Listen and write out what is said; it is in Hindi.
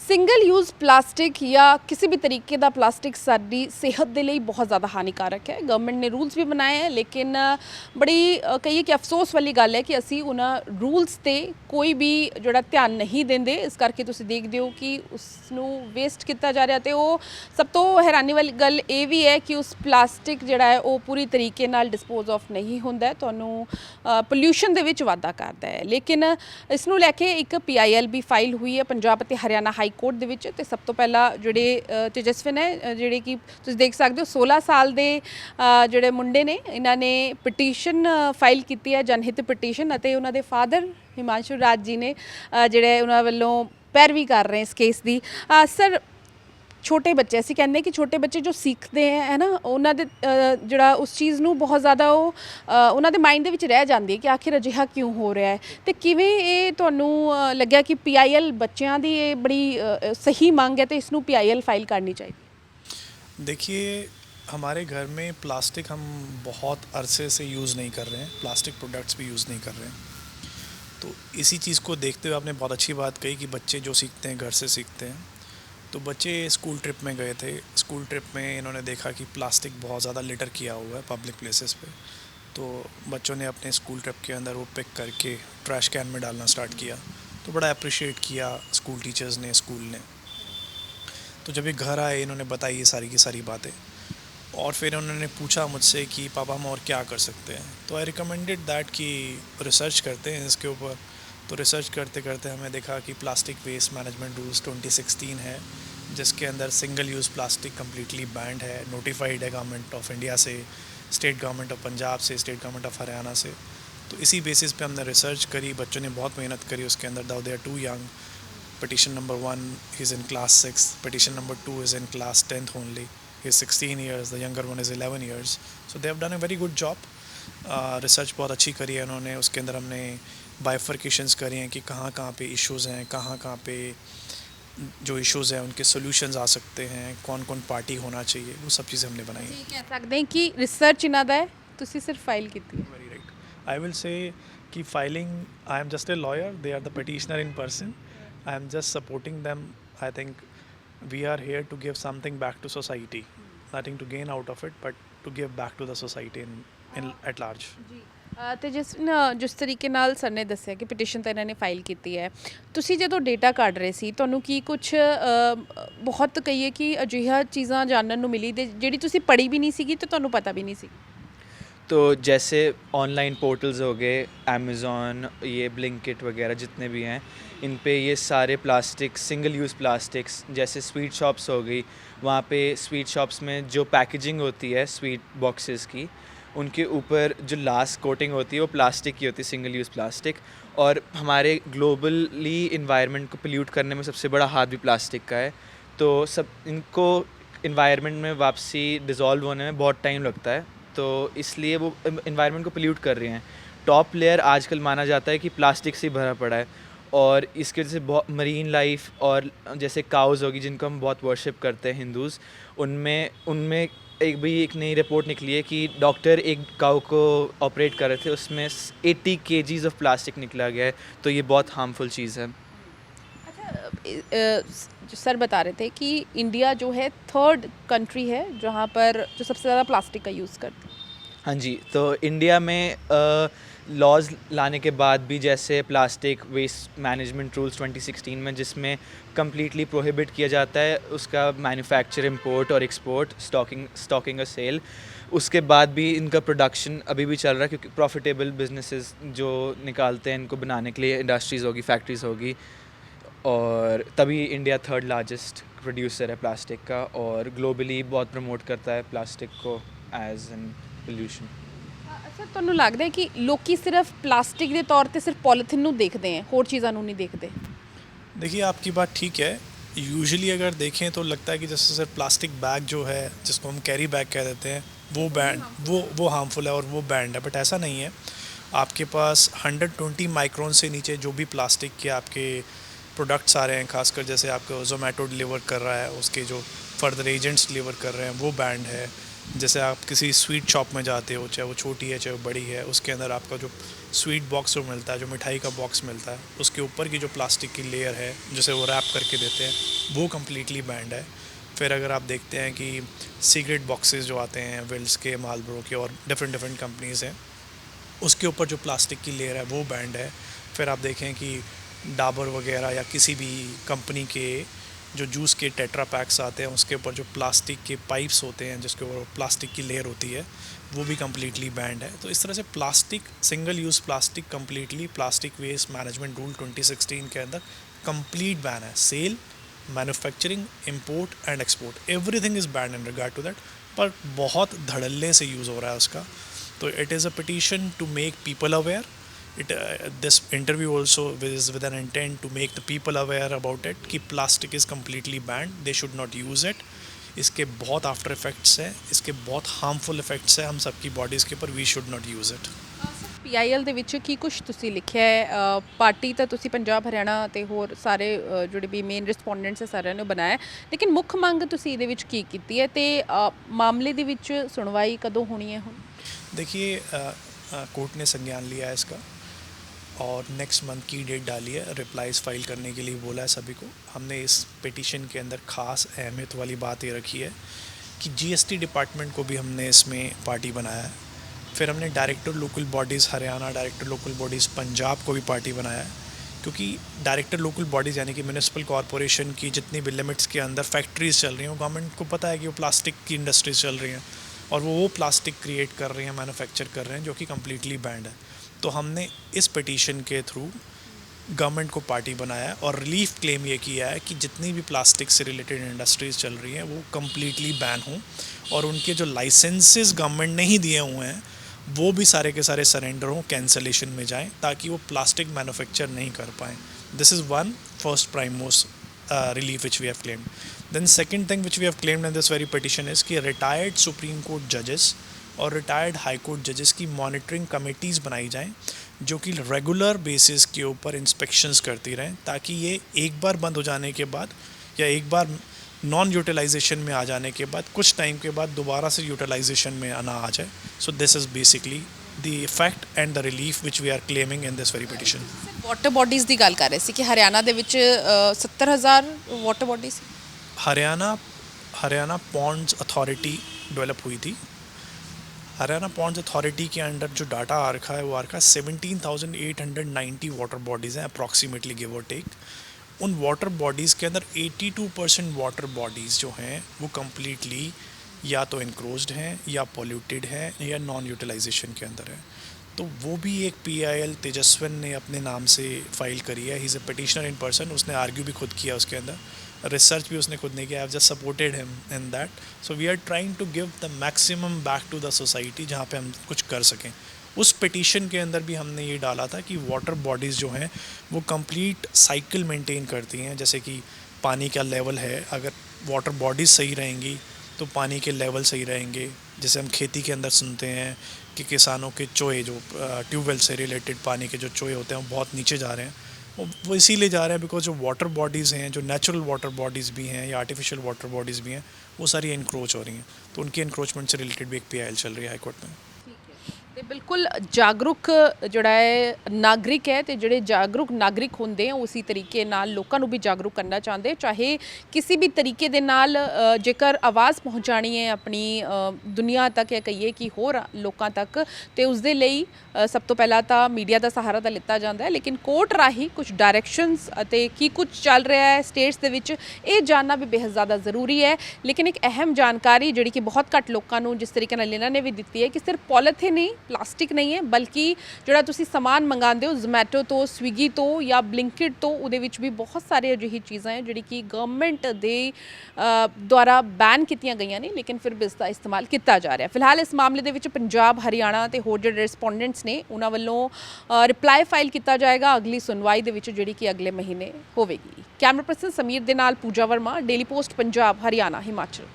ਸਿੰਗਲ ਯੂਜ਼ ਪਲਾਸਟਿਕ ਜਾਂ ਕਿਸੇ ਵੀ ਤਰੀਕੇ ਦਾ ਪਲਾਸਟਿਕ ਸਾਡੀ ਸਿਹਤ ਦੇ ਲਈ ਬਹੁਤ ਜ਼ਿਆਦਾ ਹਾਨੀਕਾਰਕ ਹੈ। ਗਵਰਨਮੈਂਟ ਨੇ ਰੂਲਸ ਵੀ ਬਣਾਏ ਹੈ, ਲੇਕਿਨ ਬੜੀ ਕਹੀਏ ਕਿ ਅਫਸੋਸ ਵਾਲੀ ਗੱਲ ਹੈ ਕਿ ਅਸੀਂ ਉਹਨਾਂ ਰੂਲਸ ਤੇ ਕੋਈ ਵੀ ਜਿਹੜਾ ਧਿਆਨ ਨਹੀਂ ਦਿੰਦੇ। ਇਸ ਕਰਕੇ ਤੁਸੀਂ ਦੇਖਦੇ ਹੋ ਕਿ ਉਸ ਨੂੰ ਵੇਸਟ ਕੀਤਾ ਜਾ ਰਿਹਾ ਤੇ ਉਹ ਸਭ ਤੋਂ ਹੈਰਾਨੀ ਵਾਲੀ ਗੱਲ ਇਹ ਵੀ ਹੈ ਕਿ ਉਸ ਪਲਾਸਟਿਕ ਜਿਹੜਾ ਹੈ ਉਹ ਪੂਰੀ ਤਰੀਕੇ ਨਾਲ ਡਿਸਪੋਜ਼ ਆਫ ਨਹੀਂ ਹੁੰਦਾ, ਤੁਹਾਨੂੰ ਪੋਲਿਊਸ਼ਨ ਦੇ ਵਿੱਚ ਵਾਧਾ ਕਰਦਾ ਹੈ। ਲੇਕਿਨ ਇਸ ਨੂੰ ਲੈ ਕੇ ਇੱਕ PIL ਵੀ ਫਾਈਲ ਹੋਈ ਹੈ ਪੰਜਾਬ ਅਤੇ ਹਰਿਆਣਾ ਹਾਈ ਕੋਰਟ ਦੇ ਵਿੱਚ। ਤੇ ਸਭ ਤੋਂ ਪਹਿਲਾਂ ਜਿਹੜੇ ਤੇਜਸਵਨ ਹੈ, ਜਿਹੜੇ ਕਿ ਤੁਸੀਂ ਦੇਖ ਸਕਦੇ ਹੋ 16 ਸਾਲ ਦੇ ਜਿਹੜੇ ਮੁੰਡੇ ਨੇ, ਇਹਨਾਂ ਨੇ ਪਟੀਸ਼ਨ ਫਾਈਲ ਕੀਤੀ ਹੈ, ਜਨਹਿਤ ਪਟੀਸ਼ਨ, ਅਤੇ ਉਹਨਾਂ ਦੇ ਫਾਦਰ ਹਿਮਾਂਸ਼ੂ ਰਾਜ ਜੀ ਨੇ ਜਿਹੜੇ ਉਹਨਾਂ ਵੱਲੋਂ ਪੈਰਵੀ ਕਰ ਰਹੇ ਇਸ ਕੇਸ ਦੀ। ਸਰ, ਛੋਟੇ ਬੱਚੇ, ਅਸੀਂ ਕਹਿੰਦੇ ਕਿ ਛੋਟੇ ਬੱਚੇ ਜੋ ਸਿੱਖਦੇ ਹੈ ਨਾ, ਉਹਨਾਂ ਦੇ ਜਿਹੜਾ ਉਸ ਚੀਜ਼ ਨੂੰ ਬਹੁਤ ਜ਼ਿਆਦਾ ਉਹ ਉਹਨਾਂ ਦੇ ਮਾਈਂਡ ਦੇ ਵਿੱਚ ਰਹਿ ਜਾਂਦੀ ਹੈ ਕਿ ਆਖਿਰ ਅਜਿਹਾ ਕਿਉਂ ਹੋ ਰਿਹਾ ਹੈ। ਤੇ ਕਿਵੇਂ ਇਹ ਤੁਹਾਨੂੰ ਲੱਗਿਆ ਕਿ PIL ਬੱਚਿਆਂ ਦੀ ਇਹ ਬੜੀ ਸਹੀ ਮੰਗ ਹੈ ਤੇ ਇਸ ਨੂੰ PIL फाइल करनी चाहिए? देखिए, हमारे घर में प्लास्टिक हम बहुत अरसे से यूज़ नहीं कर रहे हैं, प्लास्टिक प्रोडक्ट्स भी यूज़ नहीं कर रहे हैं। तो इसी चीज़ को देखते हुए आपने बहुत अच्छी बात कही कि बच्चे जो सीखते हैं घर से सीखते हैं। तो बच्चे स्कूल ट्रिप में गए थे, स्कूल ट्रिप में इन्होंने देखा कि प्लास्टिक बहुत ज़्यादा लिटर किया हुआ है पब्लिक प्लेसेस पे। तो बच्चों ने अपने स्कूल ट्रिप के अंदर वो पिक करके ट्रैश कैन में डालना स्टार्ट किया। तो बड़ा अप्रिशिएट किया स्कूल टीचर्स ने, स्कूल ने। तो जब ये घर आए, इन्होंने बताई ये सारी की सारी बातें, और फिर उन्होंने पूछा मुझसे कि पापा हम और क्या कर सकते हैं। तो आई रिकमेंडेड दैट कि रिसर्च करते हैं इसके ऊपर। तो रिसर्च करते करते हमें देखा कि प्लास्टिक वेस्ट मैनेजमेंट रूल्स 2016 है, जिसके अंदर single use plastic completely band है, नोटिफाइड है गवर्नमेंट ऑफ इंडिया से, स्टेट गवर्नमेंट ऑफ पंजाब से, स्टेट गवर्नमेंट ऑफ हरियाणा से। तो इसी बेसिस पे हमने रिसर्च करी, बच्चों ने बहुत मेहनत करी उसके अंदर। Though they are too young. Petition number 1 is in class 6, petition number 2 is in class 10th only. He is 16 years, the younger one is 11 years. So they have done a very good job. Research बहुत अच्छी करी है उन्होंने। उसके अंदर हमने बाइफर्केशंस करी हैं कि कहाँ कहाँ पे इश्यूज़ हैं, कहाँ कहाँ पे जो इश्यूज़ हैं उनके सॉल्यूशंस आ सकते हैं, कौन कौन पार्टी होना चाहिए, वो सब चीज़ें हमने बनाई हैं। कह सकते हैं कि रिसर्च ਇਹਨਾਂ ਦਾ ਹੈ, ਤੁਸੀਂ ਸਿਰਫ ਫਾਈਲ ਕੀਤੀ ਹੈ। Very right. I will say कि filing, I am just a lawyer, they are the petitioner in person. I am just supporting them. I think we are here to give something back to society. Nothing to gain out of it, but to give back to the society in at large. ਤੇ ਜਿਸ ਤਰੀਕੇ ਨਾਲ ਸਰ ਨੇ ਦੱਸਿਆ ਕਿ ਪਟੀਸ਼ਨ ਤਾਂ ਇਹਨਾਂ ਨੇ ਫਾਈਲ ਕੀਤੀ ਹੈ, ਤੁਸੀਂ ਜਦੋਂ ਡੇਟਾ ਕੱਢ ਰਹੇ ਸੀ ਤੁਹਾਨੂੰ ਕੀ ਕੁਝ ਬਹੁਤ ਕਹੀਏ ਕਿ ਅਜਿਹਾ ਚੀਜ਼ਾਂ ਜਾਣਨ ਨੂੰ ਮਿਲੀ ਤੇ ਜਿਹੜੀ ਤੁਸੀਂ ਪੜ੍ਹੀ ਵੀ ਨਹੀਂ ਸੀਗੀ ਤੇ ਤੁਹਾਨੂੰ ਪਤਾ ਵੀ ਨਹੀਂ ਸੀ? तो जैसे ऑनलाइन पोर्टल्स हो गए, अमेज़ॉन, ये ब्लिंकिट वगैरह जितने भी हैं, इन पे ये सारे प्लास्टिक, सिंगल यूज़ प्लास्टिक्स, जैसे स्वीट शॉप्स हो गई, वहाँ पे स्वीट शॉप्स में जो पैकेजिंग होती है स्वीट बॉक्सेस की, उनके ऊपर जो लास्ट कोटिंग होती है वो प्लास्टिक की होती है, सिंगल यूज़ प्लास्टिक। और हमारे ग्लोबली इन्वायरमेंट को पोल्यूट करने में सबसे बड़ा हाथ भी प्लास्टिक का है। तो सब इनको इन्वायरमेंट में वापसी डिज़ोल्व होने में बहुत टाइम लगता है, तो इसलिए वो इन्वायरमेंट को पोल्यूट कर रहे हैं। टॉप लेयर आजकल माना जाता है कि प्लास्टिक से ही भरा पड़ा है, और इसकी वजह से बहुत मरीन लाइफ, और जैसे काउज़ होगी जिनको हम बहुत वर्शिप करते हैं हिंदूज़, उनमें एक नई रिपोर्ट निकली है कि डॉक्टर एक काऊ को ऑपरेट कर रहे थे, उसमें 80 kgs ऑफ प्लास्टिक निकला गया है। तो ये बहुत हार्मफुल चीज़ है। जो सर बता रहे थे कि इंडिया जो है 3rd कंट्री है जहाँ पर जो सबसे ज़्यादा प्लास्टिक का यूज़ करते हैं। हाँ जी, तो इंडिया में लॉज लाने के बाद भी, जैसे प्लास्टिक वेस्ट मैनेजमेंट रूल्स 2016 में, जिसमें कम्प्लीटली प्रोहिबिट किया जाता है उसका मैन्युफैक्चर, इंपोर्ट और एक्सपोर्ट, स्टॉकिंग और सेल, उसके बाद भी इनका प्रोडक्शन अभी भी चल रहा है, क्योंकि प्रॉफिटेबल बिजनेसेस जो निकालते हैं इनको बनाने के लिए इंडस्ट्रीज़ होगी, फैक्ट्रीज़ होगी, और तभी इंडिया 3rd लार्जेस्ट प्रोड्यूसर है प्लास्टिक का, और ग्लोबली बहुत प्रमोट करता है प्लास्टिक को एज एन पोल्यूशन। ਅੱਛਾ, ਤੁਹਾਨੂੰ ਲੱਗਦਾ ਹੈ ਕਿ ਲੋਕੀ ਸਿਰਫ ਪਲਾਸਟਿਕ ਦੇ ਤੌਰ ਤੇ ਸਿਰਫ ਪੋਲੀਥੀਨ ਨੂੰ ਦੇਖਦੇ ਹੈ, ਹੋਰ ਚੀਜ਼ਾਂ ਨੂੰ ਨਹੀਂ ਦੇਖਦੇ? देखिए, आपकी बात ठीक है। यूजुअली अगर देखें तो लगता है कि जैसे सर प्लास्टिक बैग जो है, जिसको हम कैरी बैग कह देते हैं, वो बैंड वो हार्मफुल है और वो बैंड है, बट ऐसा नहीं है। आपके पास 120 माइक्रोन से नीचे जो भी प्लास्टिक के आपके प्रोडक्ट्स आ रहे हैं, खासकर जैसे आपको जोमेटो डिलीवर कर रहा है, उसके जो फर्दर एजेंट्स डिलीवर कर रहे हैं वो बैंड है। जैसे आप किसी स्वीट शॉप में जाते हो, चाहे वो छोटी है चाहे वो बड़ी है, उसके अंदर आपका जो स्वीट बॉक्स जो मिलता है, जो मिठाई का बॉक्स मिलता है, उसके ऊपर की जो प्लास्टिक की लेयर है जिसे वो रैप करके देते हैं, वो कम्प्लीटली बैंड है। फिर अगर आप देखते हैं कि सिगरेट बॉक्सेस जो आते हैं विल्स के, मालब्रो के और डिफरेंट डिफरेंट कंपनीज़ हैं, उसके ऊपर जो प्लास्टिक की लेयर है वो बैंड है। फिर आप देखें कि डाबर वगैरह या किसी भी कंपनी के जो जूस के टेट्रा पैक्स आते हैं उसके ऊपर जो प्लास्टिक के पाइप्स होते हैं जिसके ऊपर प्लास्टिक की लेयर होती है वो भी कम्प्लीटली बैंड है। तो इस तरह से plastic, single use plastic completely plastic waste management rule 2016 के अंदर कंप्लीट बैन है। Sale, manufacturing, import and export, everything is banned in regard to that. पर बहुत धड़ल्ले से यूज़ हो रहा है उसका। तो it is a petition to make people aware. This interview also is with an intent to make the people aware about it कि plastic is completely banned, they should not use it। इसके बहुत आफ्टर इफ़ेक्ट्स हैं, इसके बहुत हार्मफुल इफ़ेक्ट्स हैं हम सबकी बॉडीज़ के ऊपर, we should not use it. PIL ਦੇ ਵਿੱਚ ਕੀ ਕੁਝ ਤੁਸੀਂ ਲਿਖਿਆ ਹੈ? ਪਾਰਟੀ ਤਾਂ ਤੁਸੀਂ ਪੰਜਾਬ, ਹਰਿਆਣਾ ਤੇ ਹੋਰ ਸਾਰੇ ਜਿਹੜੇ ਵੀ ਮੇਨ ਰਿਸਪੋਂਡੈਂਟਸ ਹੈ ਸਾਰਿਆਂ ਨੇ ਬਣਾਇਆ, ਲੇਕਿਨ ਮੁੱਖ ਮੰਗ ਤੁਸੀਂ ਇਹਦੇ ਵਿੱਚ ਕੀ ਕੀਤੀ ਹੈ ਤੇ ਮਾਮਲੇ ਦੇ ਵਿੱਚ ਸੁਣਵਾਈ ਕਦੋਂ होनी है ਹੁਣ? देखिए, कोर्ट ने संज्ञान लिया है इसका और नेक्स्ट मंथ की डेट डाली है, रिप्लाईज फाइल करने के लिए बोला है सभी को। हमने इस पिटिशन के अंदर ख़ास अहमियत वाली बात ये रखी है कि GST डिपार्टमेंट को भी हमने इसमें पार्टी बनाया है। फिर हमने director local bodies Haryana, director local bodies Punjab को भी पार्टी बनाया है, क्योंकि डायरेक्टर लोकल बॉडीज़ यानी कि म्यूनिसिपल कॉरपोरेशन की जितनी भी लिमिट्स के अंदर फैक्ट्रीज़ चल रही हैं, वो गवर्नमेंट को पता है कि वो प्लास्टिक की इंडस्ट्रीज चल रही हैं और वो प्लास्टिक क्रिएट कर रही हैं, मैन्युफैक्चर कर रहे हैं, जो कि कम्प्लीटली बैंड है। तो हमने इस पिटीशन के थ्रू गवर्नमेंट को पार्टी बनाया है और रिलीफ क्लेम ये किया है कि जितनी भी प्लास्टिक से रिलेटेड इंडस्ट्रीज़ चल रही हैं वो कम्प्लीटली बैन हों और उनके जो लाइसेंसेस गवर्नमेंट ने ही दिए हुए हैं वो भी सारे के सारे सरेंडर हों, कैंसलेशन में जाएं, ताकि वो प्लास्टिक मैन्युफैक्चर नहीं कर पाएँ। This is one first prime most relief which we have claimed. Then second thing which we have claimed in this very petition is कि retired Supreme Court judges और retired High Court judges की monitoring committees बनाई जाएं जो कि रेगुलर बेसिस के ऊपर इंस्पेक्शंस करती रहें, ताकि ये एक बार बंद हो जाने के बाद या एक बार नॉन यूटिलाइजेशन में आ जाने के बाद कुछ टाइम के बाद दोबारा से यूटिलाइजेशन में आना आ जाए। So this is basically the effect and the relief which we are claiming in this very petition. Water bodies ਦੀ ਗੱਲ ਕਰ ਰਹੇ ਸੀ ਕਿ ਹਰਿਆਣਾ ਦੇ ਵਿੱਚ 70,000 water bodies Haryana ponds authority develop हुई थी। हरियाणा पॉन्ड्स अथॉरिटी के अंडर जो डाटा आ रखा है वो आ रखा है 17,890 वाटर बॉडीज़ हैं अप्रॉक्सीमेटली, गिव और टेक। उन वाटर बॉडीज़ के अंदर 82% वाटर बॉडीज़ जो हैं वो कम्प्लीटली या तो इनक्रोज्ड हैं या पॉल्यूटेड हैं या नॉन यूटिलाइजेशन के अंदर है। तो वो भी एक PIL तेजस्विन ने अपने नाम से फ़ाइल करी है। He is a petitioner in person, उसने आर्ग्यू भी खुद किया उसके अंदर, रिसर्च भी उसने खुद नहीं किया। I have just supported him in that. So we are trying to give the maximum back to the society जहाँ पे हम कुछ कर सकें। उस पिटिशन के अंदर भी हमने ये डाला था कि वाटर बॉडीज़ जो हैं वो कंप्लीट साइकिल मेंटेन करती हैं। जैसे कि पानी का लेवल है, अगर वाटर बॉडीज़ सही रहेंगी तो पानी के लेवल सही रहेंगे। जैसे हम खेती के अंदर सुनते हैं कि किसानों के चोए जो ट्यूबवेल से रिलेटेड पानी के जो चोए होते हैं वो बहुत नीचे जा रहे हैं। वो इसीलिए जा रहे हैं बिकॉज जो वाटर बॉडीज़ हैं, जो नेचुरल वाटर बॉडीज़ भी हैं या आर्टिफिशियल वाटर बॉडीज़ भी हैं, वो सारी इनक्रोच हो रही हैं। तो उनकी इनक्रोचमेंट से रिलेटेड भी एक PIL चल रही है हाई कोर्ट में। ਤੇ ਬਿਲਕੁਲ ਜਾਗਰੂਕ ਜਿਹੜਾ ਹੈ ਨਾਗਰਿਕ ਹੈ ਤੇ ਜਿਹੜੇ ਜਾਗਰੂਕ ਨਾਗਰਿਕ ਹੁੰਦੇ ਆ ਉਸੇ ਤਰੀਕੇ ਨਾਲ ਲੋਕਾਂ ਨੂੰ ਵੀ ਜਾਗਰੂਕ ਕਰਨਾ ਚਾਹੁੰਦੇ, ਚਾਹੇ ਕਿਸੇ ਵੀ ਤਰੀਕੇ ਦੇ ਨਾਲ ਜੇਕਰ ਆਵਾਜ਼ ਪਹੁੰਚਾਣੀ ਹੈ ਆਪਣੀ ਦੁਨੀਆ ਤੱਕ, ਜਾਂ ਕਹੀਏ ਕਿ ਹੋਰ ਲੋਕਾਂ ਤੱਕ, ਤੇ ਉਸ ਦੇ ਲਈ ਸਭ ਤੋਂ ਪਹਿਲਾਂ ਤਾਂ ਮੀਡੀਆ ਦਾ ਸਹਾਰਾ ਤਾਂ ਲਿੱਤਾ ਜਾਂਦਾ ਹੈ, ਲੇਕਿਨ ਕੋਰਟ ਰਾਹੀਂ ਕੁਝ ਡਾਇਰੈਕਸ਼ਨਸ ਅਤੇ ਕੀ ਕੁਝ ਚੱਲ ਰਿਹਾ ਹੈ ਸਟੇਟਸ ਦੇ ਵਿੱਚ ਇਹ ਜਾਣਨਾ ਵੀ ਬੇਹੱਦ ਜ਼ਿਆਦਾ ਜ਼ਰੂਰੀ ਹੈ। ਲੇਕਿਨ ਇੱਕ ਅਹਿਮ ਜਾਣਕਾਰੀ ਜਿਹੜੀ ਕਿ ਬਹੁਤ ਘੱਟ ਲੋਕਾਂ ਨੂੰ ਜਿਸ ਤਰੀਕੇ ਨਾਲ ਇਹਨਾਂ ਨੇ ਵੀ ਦਿੱਤੀ ਹੈ ਕਿ ਸਿਰਫ ਪੋਲੀਥੀਨ ਨਹੀਂ, ਪਲਾਸਟਿਕ ਨਹੀਂ ਹੈ, ਬਲਕਿ ਜਿਹੜਾ ਤੁਸੀਂ ਸਮਾਨ ਮੰਗਾਉਂਦੇ ਹੋ ਜ਼ੋਮੈਟੋ ਤੋਂ, ਸਵੀਗੀ ਤੋਂ ਜਾਂ ਬਲਿੰਕਿਟ ਤੋਂ, ਉਹਦੇ ਵਿੱਚ ਵੀ ਬਹੁਤ ਸਾਰੇ ਅਜਿਹੀ ਚੀਜ਼ਾਂ ਹੈ ਜਿਹੜੀ ਕਿ ਗਵਰਨਮੈਂਟ ਦੇ ਦੁਆਰਾ ਬੈਨ ਕੀਤੀਆਂ ਗਈਆਂ ਨੇ, ਲੇਕਿਨ ਫਿਰ ਵੀ ਇਸ ਦਾ ਇਸਤੇਮਾਲ ਕੀਤਾ ਜਾ ਰਿਹਾ। ਫਿਲਹਾਲ ਇਸ ਮਾਮਲੇ ਦੇ ਵਿੱਚ ਪੰਜਾਬ, ਹਰਿਆਣਾ ਤੇ ਹੋਰ ਜਿਹੜੇ ਰਿਸਪੋਂਡੈਂਟਸ ਨੇ ਉਹਨਾਂ ਵੱਲੋਂ ਰਿਪਲਾਈ ਫਾਈਲ ਕੀਤਾ ਜਾਏਗਾ। ਅਗਲੀ ਸੁਣਵਾਈ ਦੇ ਵਿੱਚ ਜਿਹੜੀ ਕਿ ਅਗਲੇ ਮਹੀਨੇ ਹੋਵੇਗੀ। ਕੈਮਰਾ ਪਰਸਨ ਸਮੀਰ ਦੇ ਨਾਲ ਪੂਜਾ ਵਰਮਾ, ਡੇਲੀ ਪੋਸਟ ਪੰਜਾਬ, ਹਰਿਆਣਾ, ਹਿਮਾਚਲ।